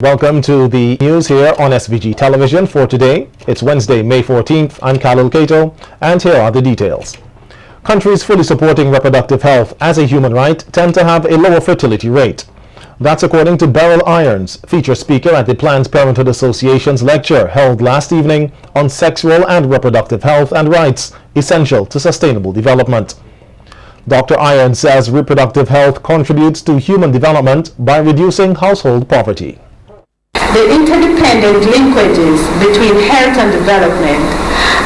Welcome to the news here on SVG Television for today. It's Wednesday, May 14th. I'm Khalil Cato, and here are the details. Countries fully supporting reproductive health as a human right tend to have a lower fertility rate. That's according to Beryl Irons, feature speaker at the Planned Parenthood Association's lecture held last evening on sexual and reproductive health and rights essential to sustainable development. Dr. Irons says reproductive health contributes to human development by reducing household poverty. The interdependent linkages between health and development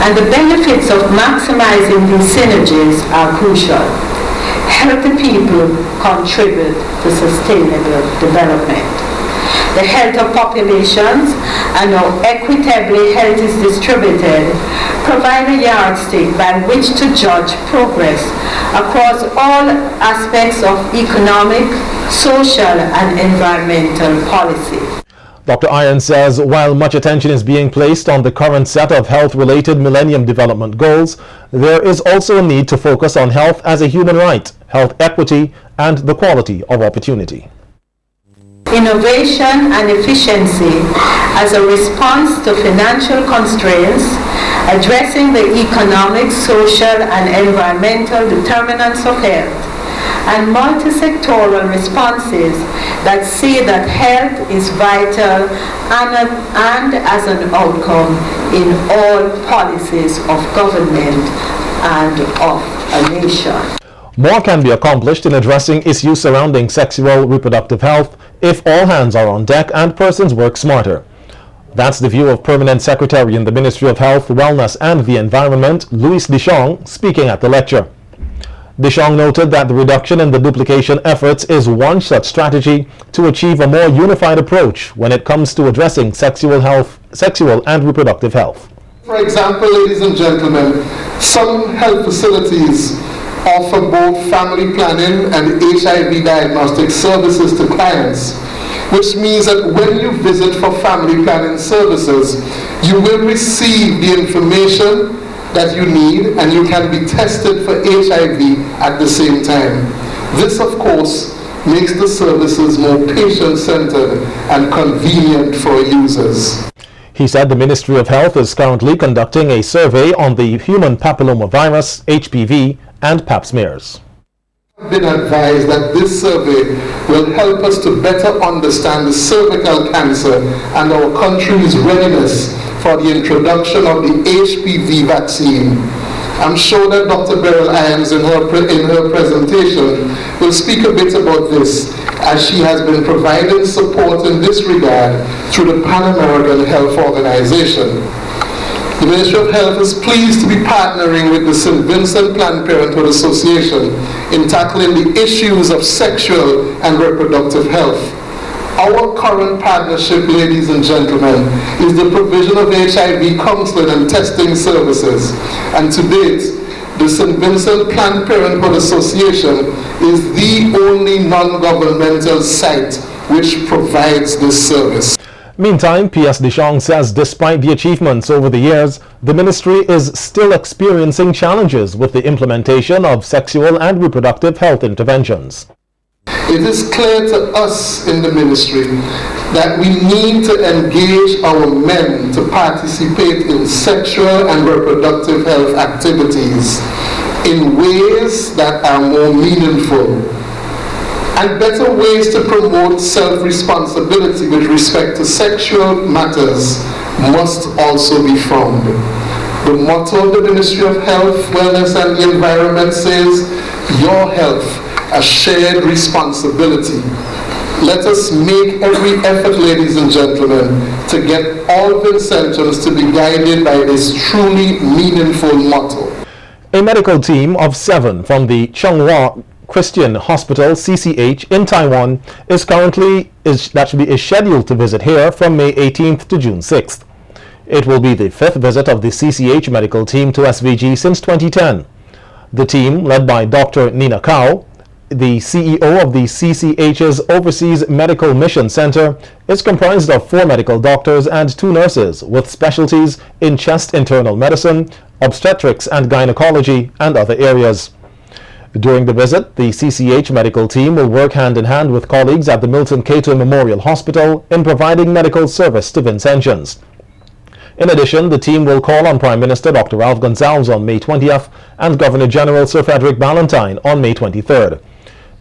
and the benefits of maximizing these synergies are crucial. Healthy people contribute to sustainable development. The health of populations and how equitably health is distributed provide a yardstick by which to judge progress across all aspects of economic, social, and environmental policy. Dr. Irons says while much attention is being placed on the current set of health-related Millennium Development Goals, there is also a need to focus on health as a human right, health equity, and the quality of opportunity. Innovation and efficiency as a response to financial constraints, addressing the economic, social, and environmental determinants of health, and multi-sectoral responses that see that health is vital and as an outcome in all policies of government and of a nation. More can be accomplished in addressing issues surrounding sexual reproductive health if all hands are on deck and persons work smarter. That's the view of Permanent Secretary in the Ministry of Health, Wellness and the Environment, Louis Deschong, speaking at the lecture. Deschong noted that the reduction in the duplication efforts is one such strategy to achieve a more unified approach when it comes to addressing sexual and reproductive health. For example, ladies and gentlemen, some health facilities offer both family planning and HIV diagnostic services to clients, which means that when you visit for family planning services, you will receive the information that you need and you can be tested for HIV at the same time. This, of course, makes the services more patient-centered and convenient for users. He said the Ministry of Health is currently conducting a survey on the human papillomavirus, HPV, and pap smears. I've been advised that this survey will help us to better understand the cervical cancer and our country's readiness for the introduction of the HPV vaccine. I'm sure that Dr. Beryl Irons in her presentation will speak a bit about this, as she has been providing support in this regard through the Pan American Health Organization. The Ministry of Health is pleased to be partnering with the St. Vincent Planned Parenthood Association in tackling the issues of sexual and reproductive health. Our current partnership, ladies and gentlemen, is the provision of HIV counseling and testing services. And to date, the St. Vincent Planned Parenthood Association is the only non-governmental site which provides this service. Meantime, P.S. Deschong says despite the achievements over the years, the ministry is still experiencing challenges with the implementation of sexual and reproductive health interventions. It is clear to us in the ministry that we need to engage our men to participate in sexual and reproductive health activities in ways that are more meaningful, and better ways to promote self-responsibility with respect to sexual matters must also be found. The motto of the Ministry of Health, Wellness and the Environment says, "Your health, a shared responsibility." Let us make every effort, ladies and gentlemen, to get all Vincentians to be guided by this truly meaningful motto. A medical team of 7 from the Changhua Christian Hospital, CCH, in Taiwan is scheduled to visit here from May 18th to June 6th. It will be the 5th visit of the CCH medical team to SVG since 2010. The team, led by Dr. Nina Kao, the CEO of the CCH's Overseas Medical Mission Center, is comprised of 4 medical doctors and 2 nurses with specialties in chest internal medicine, obstetrics and gynecology, and other areas. During the visit, the CCH medical team will work hand-in-hand with colleagues at the Milton Cato Memorial Hospital in providing medical service to Vincentians. In addition, the team will call on Prime Minister Dr. Ralph Gonsalves on May 20th and Governor General Sir Frederick Ballantyne on May 23rd.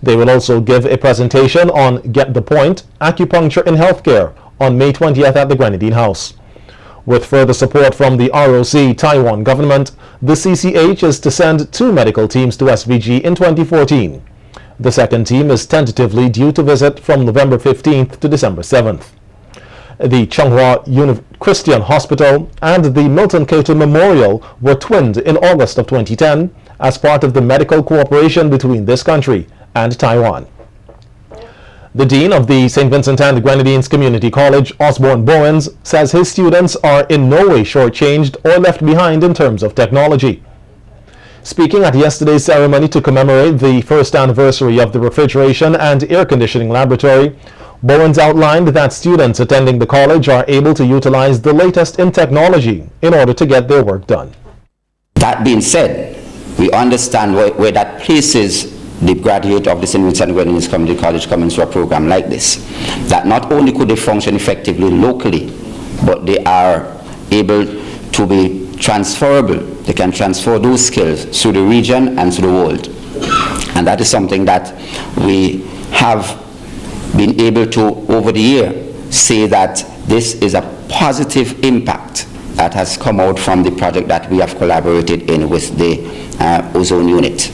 They will also give a presentation on Get the Point, Acupuncture in Healthcare on May 20th at the Grenadine House. With further support from the ROC Taiwan government, the CCH is to send 2 medical teams to SVG in 2014. The second team is tentatively due to visit from November 15th to December 7th. The Changhua Christian Hospital and the Milton Cato Memorial were twinned in August of 2010 as part of the medical cooperation between this country and Taiwan. The Dean of the St. Vincent and the Grenadines Community College, Osborne Bowens, says his students are in no way shortchanged or left behind in terms of technology. Speaking at yesterday's ceremony to commemorate the first anniversary of the Refrigeration and Air Conditioning Laboratory, Bowens outlined that students attending the college are able to utilize the latest in technology in order to get their work done. That being said, we understand where that places the graduate of the St. Vincent and Grenadines Community College coming to a program like this. That not only could they function effectively locally, but they are able to be transferable. They can transfer those skills to the region and to the world. And that is something that we have been able to, over the year, say that this is a positive impact that has come out from the project that we have collaborated in with the ozone unit.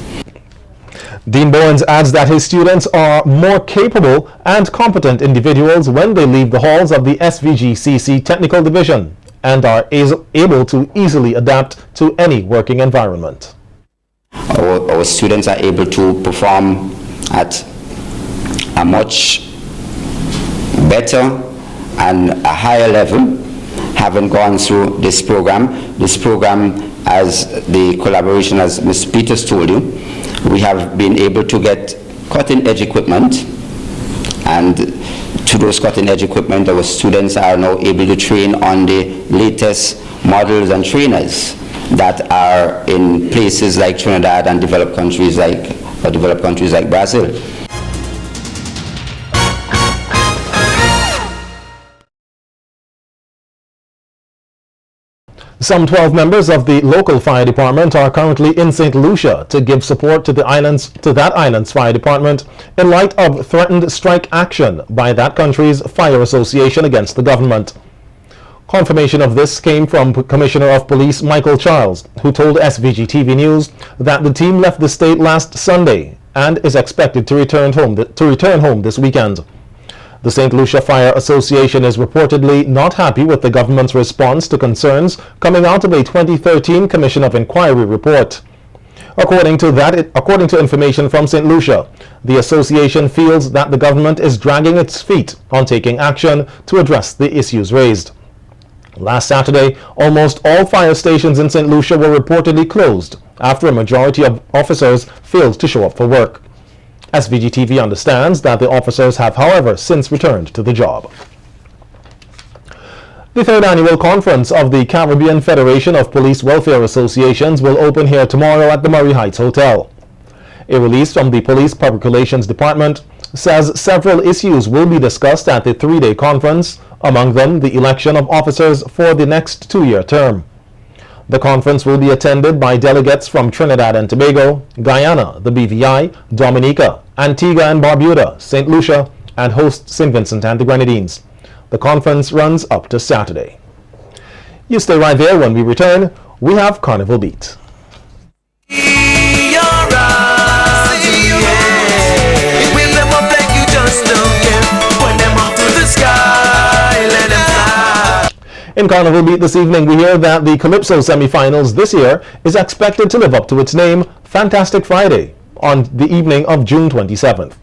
Dean Bowens adds that his students are more capable and competent individuals when they leave the halls of the SVG-CC Technical Division and are able to easily adapt to any working environment. Our students are able to perform at a much better and a higher level, having gone through this program. This program, as the collaboration, as Ms. Peters told you, we have been able to get cutting-edge equipment, and to those cutting-edge equipment, our students are now able to train on the latest models and trainers that are in places like Trinidad and developed countries like Brazil. Some 12 members of the local fire department are currently in St. Lucia to give support to that island's fire department in light of threatened strike action by that country's fire association against the government. Confirmation of this came from Commissioner of Police Michael Charles, who told SVG-TV News that the team left the state last Sunday and is expected to return home this weekend. The St. Lucia Fire Association is reportedly not happy with the government's response to concerns coming out of a 2013 Commission of Inquiry report. According to information from St. Lucia, the association feels that the government is dragging its feet on taking action to address the issues raised. Last Saturday, almost all fire stations in St. Lucia were reportedly closed after a majority of officers failed to show up for work. SVG-TV understands that the officers have, however, since returned to the job. The third annual conference of the Caribbean Federation of Police Welfare Associations will open here tomorrow at the Murray Heights Hotel. A release from the Police Public Relations Department says several issues will be discussed at the 3-day conference, among them the election of officers for the next 2-year term. The conference will be attended by delegates from Trinidad and Tobago, Guyana, the BVI, Dominica, Antigua and Barbuda, St. Lucia, and host St. Vincent and the Grenadines. The conference runs up to Saturday. You stay right there. When we return, we have Carnival Beat. In Carnival Beat this evening, we hear that the Calypso semi-finals this year is expected to live up to its name, Fantastic Friday, on the evening of June 27th.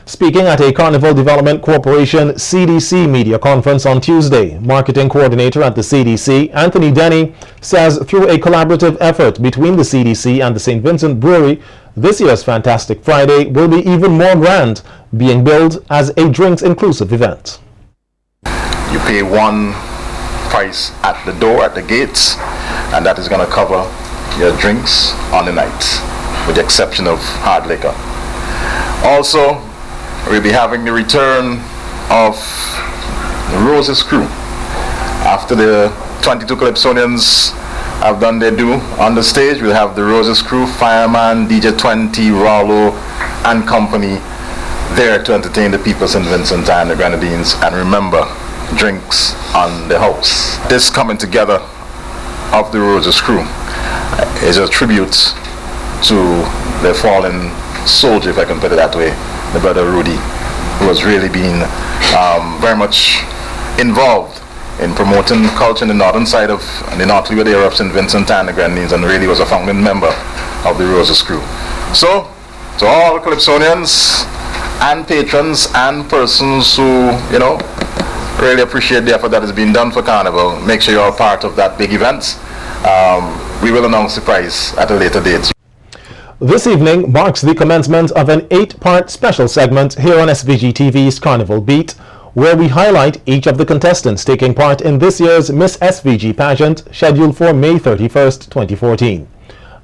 Speaking at a Carnival Development Corporation CDC media conference on Tuesday, marketing coordinator at the CDC, Anthony Denny, says through a collaborative effort between the CDC and the St. Vincent Brewery, this year's Fantastic Friday will be even more grand, being billed as a drinks-inclusive event. You pay one price at the door, at the gates, and that is going to cover your drinks on the night. with the exception of hard liquor. Also, we'll be having the return of the Roses crew. After the 22 Calypsonians have done their due on the stage, we'll have the Roses crew, Fireman, DJ 20, Rollo, and company there to entertain the people of St. Vincent and the Grenadines, and remember, drinks on the house. This coming together of the Roses crew is a tribute to the fallen soldier, if I can put it that way, the brother Rudy, who has really been very much involved in promoting culture in the northern side of the North Leeward area of St. Vincent and the Grenadines, and really was a founding member of the Roses crew. So, to all Calypsonians and patrons and persons who, really appreciate the effort that has been done for Carnival, make sure you're part of that big event. We will announce the prize at a later date. This evening marks the commencement of an 8-part special segment here on SVG-TV's Carnival Beat, where we highlight each of the contestants taking part in this year's Miss SVG pageant, scheduled for May 31st, 2014.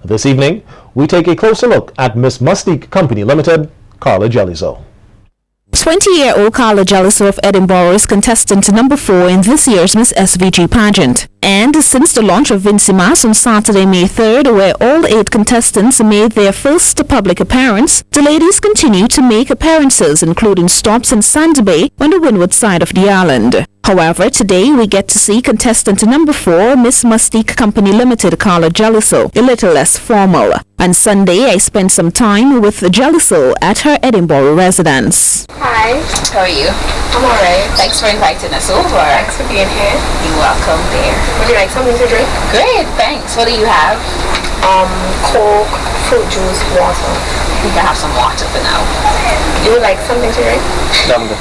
This evening, we take a closer look at Miss Mustique Company Limited, Carla Jellizo. 20-year-old Carla Jellizo of Edinburgh is contestant number 4 in this year's Miss SVG pageant. And since the launch of Vincimas on Saturday, May 3rd, where all 8 contestants made their first public appearance, the ladies continue to make appearances, including stops in Sand Bay on the windward side of the island. However, today we get to see contestant number 4, Miss Mustique Company Limited, Carla Jellizo, a little less formal. On Sunday, I spent some time with Jellizo at her Edinburgh residence. Hi. How are you? I'm alright. Thanks for inviting us over. Thanks for being here. You're welcome there. Would you like something to drink? Great, thanks. What do you have? Coke, fruit juice, water. I think I have some water for now. You would like something to drink? No, I'm good.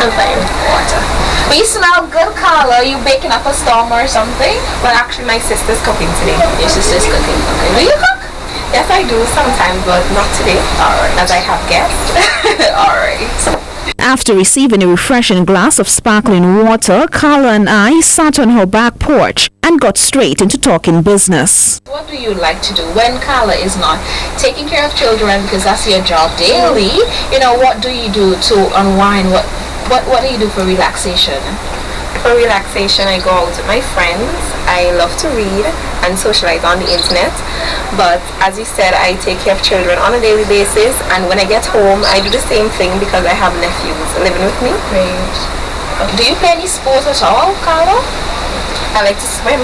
I'm fine. Water. But you smell good, Carla. Are you baking up a storm or something? Well, actually, my sister's cooking today. Your sister's cooking. Okay. Do you cook? Yes, I do sometimes, but not today. Alright. As I have guests. Alright. After receiving a refreshing glass of sparkling water, Carla and I sat on her back porch and got straight into talking business. What do you like to do when Carla is not taking care of children, because that's your job daily? What do you do to unwind? What do you do for relaxation? For relaxation, I go out with my friends. I love to read and socialize on the internet. But as you said, I take care of children on a daily basis. And when I get home, I do the same thing because I have nephews living with me. Great. Do you play any sport at all, Carla? I like to swim,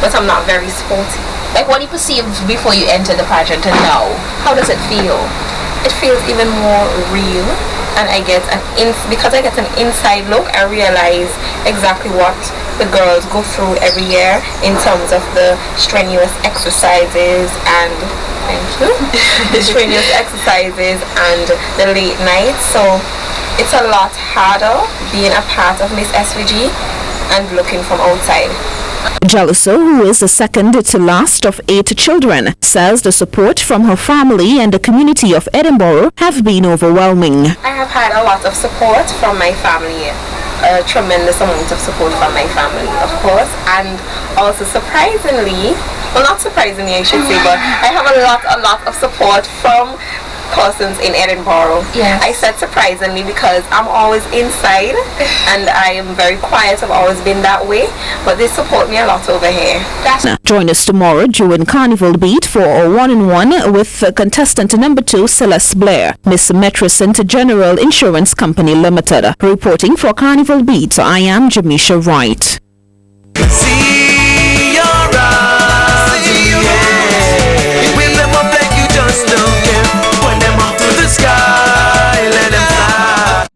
but I'm not very sporty. Like, what do you perceive before you enter the pageant and now? How does it feel? It feels even more real. And because I get an inside look, I realize exactly what the girls go through every year in terms of the strenuous exercises and the strenuous exercises and the late nights. So it's a lot harder being a part of Miss SVG and looking from outside. Jellizo, who is the second to last of 8 children, says the support from her family and the community of Edinburgh have been overwhelming. I have had a lot of support from my family, a tremendous amount of support from my family, of course, and also surprisingly, well, not surprisingly I should say, but I have a lot of support from persons in Edinburgh. Yes. I said surprisingly because I'm always inside and I am very quiet. I've always been that way, but they support me a lot over here. Join us tomorrow during Carnival Beat for a one-on-one with contestant number 2, Celeste Blair, Miss Metricent General Insurance Company Limited. Reporting for Carnival Beat, I am Jamisha Wright. See your eyes, yeah. When them up like you just don't care. When them up to the sky, let them fly.